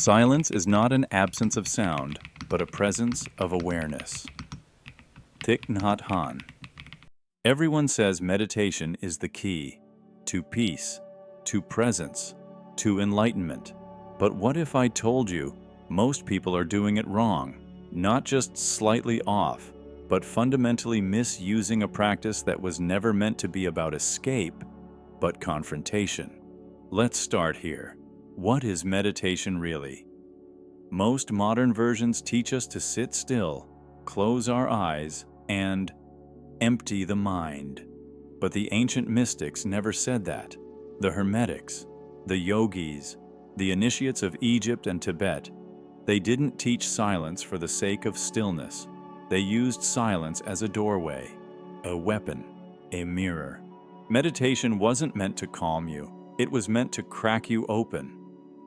Silence is not an absence of sound, but a presence of awareness. Thich Nhat Hanh. Everyone says meditation is the key to peace, to presence, to enlightenment. But what if I told you most people are doing it wrong, not just slightly off, but fundamentally misusing a practice that was never meant to be about escape, but confrontation? Let's start here. What is meditation really? Most modern versions teach us to sit still, close our eyes, and empty the mind. But the ancient mystics never said that. The Hermetics, the yogis, the initiates of Egypt and Tibet, they didn't teach silence for the sake of stillness. They used silence as a doorway, a weapon, a mirror. Meditation wasn't meant to calm you. It was meant to crack you open.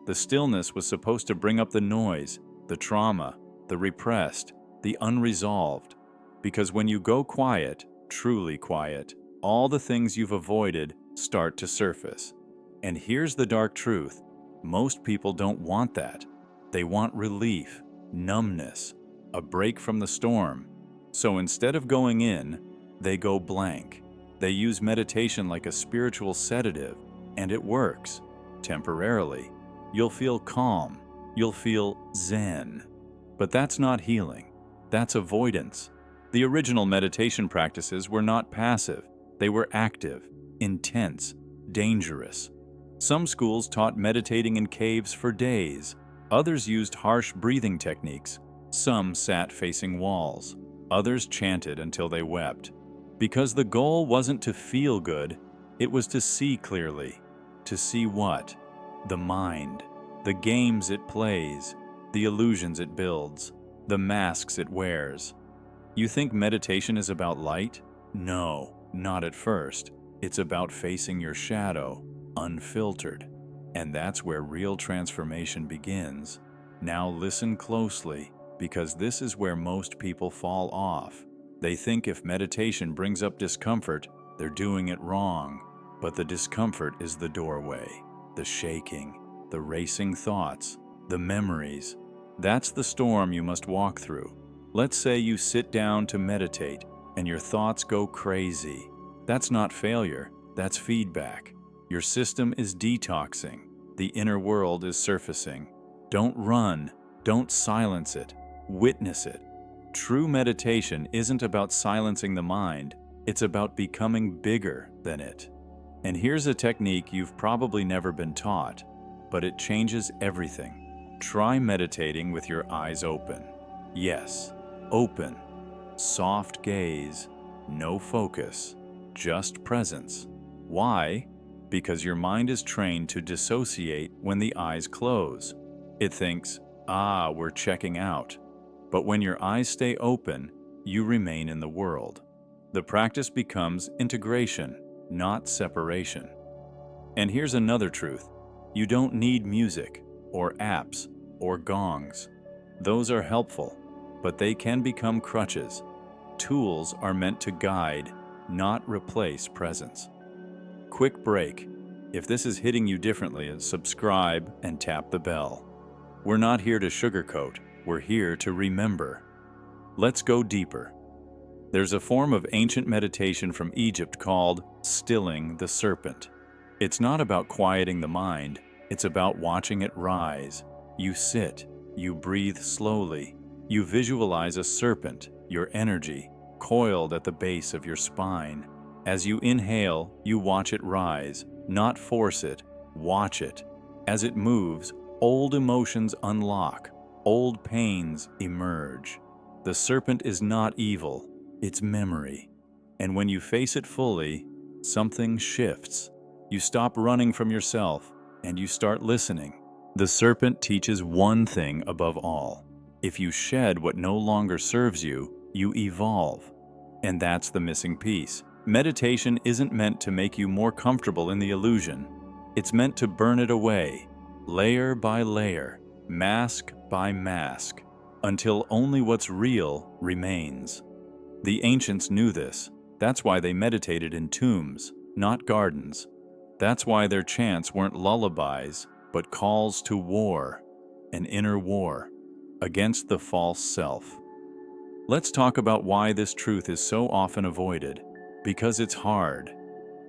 The stillness was supposed to bring up the noise, the trauma, the repressed, the unresolved. Because when you go quiet, truly quiet, all the things you've avoided start to surface. And here's the dark truth. Most people don't want that. They want relief, numbness, a break from the storm. So instead of going in, they go blank. They use meditation like a spiritual sedative, and it works, temporarily. You'll feel calm. You'll feel zen. But that's not healing. That's avoidance. The original meditation practices were not passive. They were active, intense, dangerous. Some schools taught meditating in caves for days. Others used harsh breathing techniques. Some sat facing walls. Others chanted until they wept. Because the goal wasn't to feel good, it was to see clearly. To see what? The mind, the games it plays, the illusions it builds, the masks it wears. You think meditation is about light? No, not at first. It's about facing your shadow, unfiltered. And that's where real transformation begins. Now listen closely, because this is where most people fall off. They think if meditation brings up discomfort, they're doing it wrong. But the discomfort is the doorway, the shaking, the racing thoughts, the memories. That's the storm you must walk through. Let's say you sit down to meditate and your thoughts go crazy. That's not failure, that's feedback. Your system is detoxing. The inner world is surfacing. Don't run, don't silence it, witness it. True meditation isn't about silencing the mind, it's about becoming bigger than it. And here's a technique you've probably never been taught, but it changes everything. Try meditating with your eyes open. Yes, open. Soft gaze, no focus, just presence. Why? Because your mind is trained to dissociate when the eyes close. It thinks, we're checking out. But when your eyes stay open, you remain in the world. The practice becomes integration, not separation. And here's another truth. You don't need music, or apps, or gongs. Those are helpful, but they can become crutches. Tools are meant to guide, not replace presence. Quick break. If this is hitting you differently, subscribe and tap the bell. We're not here to sugarcoat, we're here to remember. Let's go deeper. There's a form of ancient meditation from Egypt called stilling the serpent. It's not about quieting the mind, it's about watching it rise. You sit, you breathe slowly, you visualize a serpent, your energy, coiled at the base of your spine. As you inhale, you watch it rise, not force it, watch it. As it moves, old emotions unlock, old pains emerge. The serpent is not evil, it's memory. And when you face it fully, something shifts. You stop running from yourself, and you start listening. The serpent teaches one thing above all. If you shed what no longer serves you, you evolve. And that's the missing piece. Meditation isn't meant to make you more comfortable in the illusion. It's meant to burn it away, layer by layer, mask by mask, until only what's real remains. The ancients knew this. That's why they meditated in tombs, not gardens. That's why their chants weren't lullabies, but calls to war. an inner war against the false self. Let's talk about why this truth is so often avoided. Because it's hard.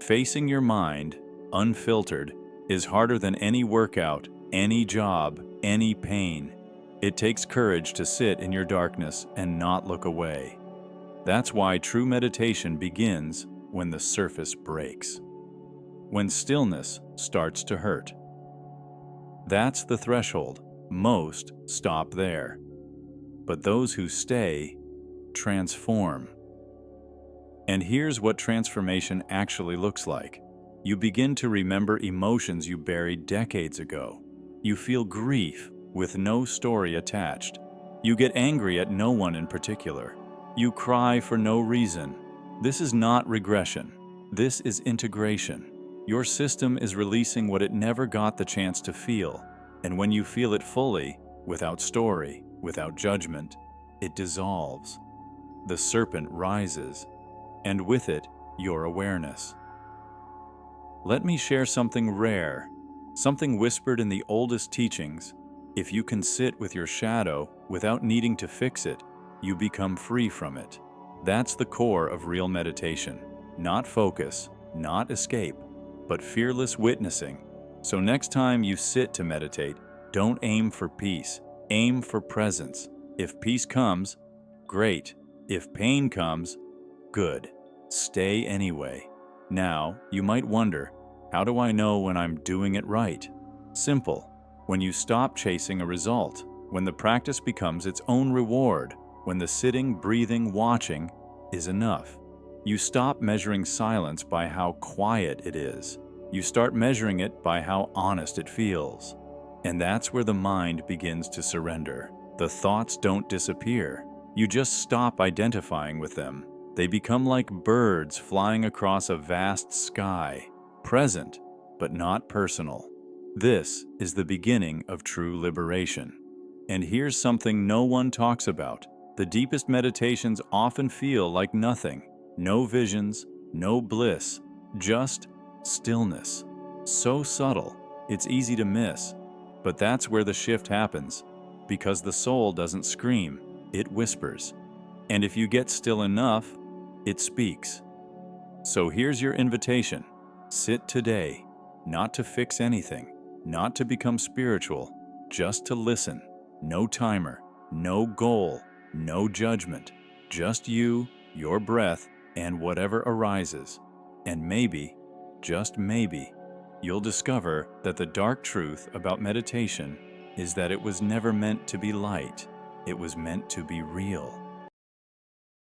Facing your mind, unfiltered, is harder than any workout, any job, any pain. It takes courage to sit in your darkness and not look away. That's why true meditation begins when the surface breaks. When stillness starts to hurt. That's the threshold. Most stop there. But those who stay transform. And here's what transformation actually looks like. You begin to remember emotions you buried decades ago. You feel grief with no story attached. You get angry at no one in particular. You cry for no reason. This is not regression. This is integration. Your system is releasing what it never got the chance to feel. And when you feel it fully, without story, without judgment, it dissolves. The serpent rises, and with it, your awareness. Let me share something rare, something whispered in the oldest teachings. If you can sit with your shadow without needing to fix it, you become free from it. That's the core of real meditation. Not focus, not escape, but fearless witnessing. So next time you sit to meditate, don't aim for peace, aim for presence. If peace comes, great. If pain comes, good. Stay anyway. Now, you might wonder, how do I know when I'm doing it right? Simple. When you stop chasing a result, when the practice becomes its own reward, when the sitting, breathing, watching is enough. You stop measuring silence by how quiet it is. You start measuring it by how honest it feels. And that's where the mind begins to surrender. The thoughts don't disappear. You just stop identifying with them. They become like birds flying across a vast sky, present, but not personal. This is the beginning of true liberation. And here's something no one talks about. The deepest meditations often feel like nothing. No visions, no bliss, just stillness. So subtle, it's easy to miss. But that's where the shift happens. Because the soul doesn't scream, it whispers. And if you get still enough, it speaks. So here's your invitation. Sit today, not to fix anything, not to become spiritual, just to listen. No timer, no goal, no judgment. Just you, your breath, and whatever arises. And maybe, just maybe, you'll discover that the dark truth about meditation is that it was never meant to be light. It was meant to be real.